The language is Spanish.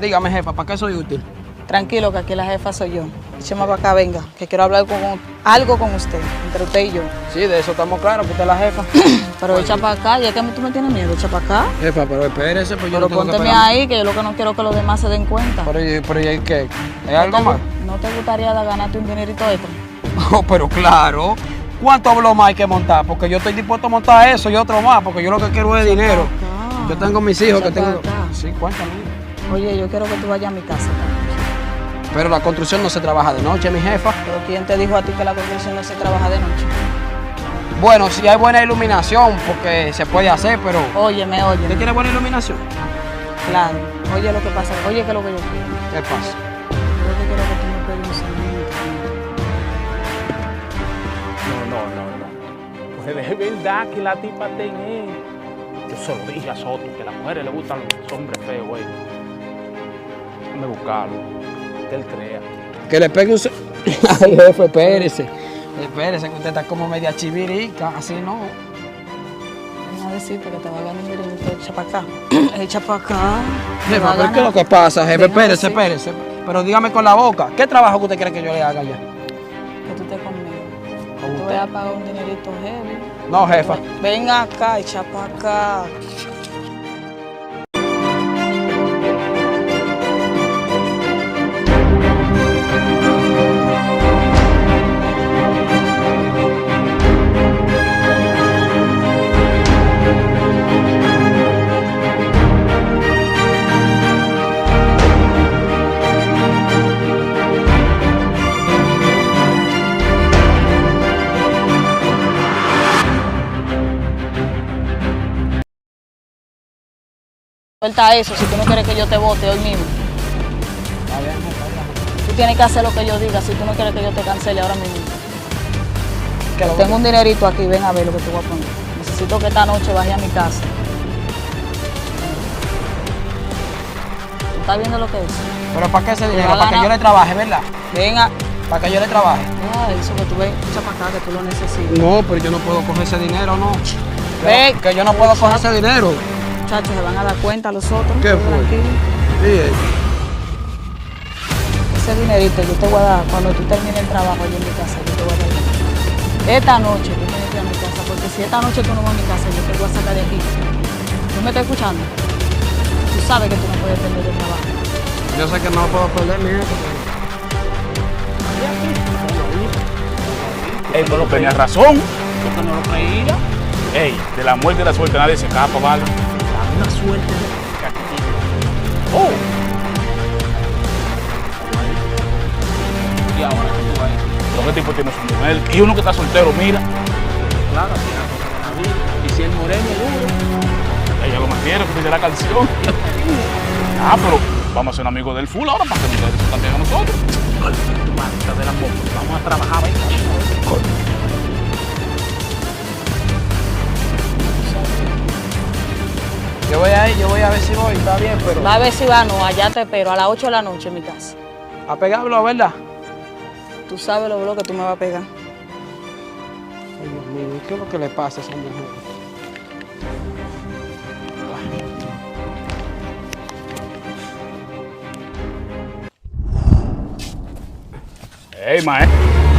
Dígame, jefa, ¿para qué soy útil? Tranquilo, que aquí la jefa soy yo. Écheme para acá, venga, que quiero hablar algo con usted, entre usted y yo. Sí, de eso estamos claros, que usted es la jefa. Pero echa para acá, ya que tú me tienes miedo, echa para acá. Jefa, pero espérese, pues yo Pero no tengo que pónteme pegar. ahí, que yo lo que no quiero es que los demás se den cuenta. Pero ¿y qué? ¿Hay algo más? ¿No te gustaría ganarte un dinerito extra? Oh, pero claro. ¿Cuánto habló más hay que montar? Porque yo estoy dispuesto a montar eso y otro más, porque yo lo que quiero es dinero. Acá. Yo tengo mis hijos que Echa tengo... pa' acá. Sí, cuéntame. Oye, yo quiero que tú vayas a mi casa. Pero la construcción no se trabaja de noche, mi jefa. Pero ¿quién te dijo a ti que la construcción no se trabaja de noche? Bueno, si hay buena iluminación, porque se puede hacer, pero... Óyeme, ¿Usted óyeme. quiere buena iluminación? Claro. Oye lo que pasa. Oye, que es lo que yo quiero. ¿Qué pasa? Yo lo que quiero es que tú me pegues un saludito. No. Pues es verdad que la tipa tiene. Yo se lo dije a Soto, que a las mujeres les gustan los hombres feos, güey. Déjame buscarlo, que él crea. Que le pegue un... Ay, jefe, espérese. Espérese, que usted está como media chivirica, así no. Ven a decirte que te va a ganar un dinerito. Echa para acá. Echa para acá. Te va Jefa, a pero ¿qué es lo ganar. que pasa, jefe? Ven a Espérese, decir espérese. Pero dígame con la boca, ¿qué trabajo que usted quiere que yo le haga ya? Que tú estés conmigo. ¿Con Te usted? voy a pagar un dinerito heavy. No, jefa. Ven acá, echa para acá. Suelta eso si tú no quieres que yo te vote hoy mismo. Está bien, jefa, Tú tienes que hacer lo que yo diga si tú no quieres que yo te cancele ahora mismo. ¿qué es lo Tengo un dinerito aquí, ven a ver lo que te voy a poner. Necesito que esta noche baje a mi casa. ¿Tú estás viendo lo que es? ¿Pero para qué ese dinero? va a Para que ganar. yo le trabaje, ¿verdad? Venga. Para que yo le trabaje. Eso que tú ves, echa para acá que tú lo necesitas. No, pero yo no puedo coger ese dinero, no. Ve. Que yo no puedo coger ese dinero. Muchachos, se van a dar cuenta los otros. ¿Qué fue? Tranquilo. Sí, Ese dinerito yo te voy a dar cuando tú termines el trabajo allí en mi casa. Yo te voy a dar. Esta noche tú tienes que ir a mi casa, porque si esta noche tú no vas a mi casa, yo te voy a sacar de aquí. ¿Tú me estás escuchando? Tú sabes que tú no puedes perder el trabajo. yo sé que no puedo perder mi jefe. Ey, pero tenía razón. Porque no lo creía. Ey, de la muerte y la suerte nadie se escapa, ¿vale? Una suerte. Oh, Y ahora que tú vas ahí. pero qué tipo tiene su mujer. Y uno que está soltero, mira. Claro, así es la cosa de la vida. Y si el moreno es duro. Ella lo mantiene, que dice la canción. Pero vamos a ser amigos del full ahora para que nos dé su cantidad a nosotros. Marta de la boca. Vamos a trabajar, venga. Yo voy a ver si voy, está bien, pero... Va a ver si va, no, allá te espero, a las 8 de la noche en mi casa. A pegarlo, ¿verdad? Tú sabes lo que tú me vas a pegar. Ay, Dios mío, ¿qué es lo que le pasa a esa mujer? Ey, maestro.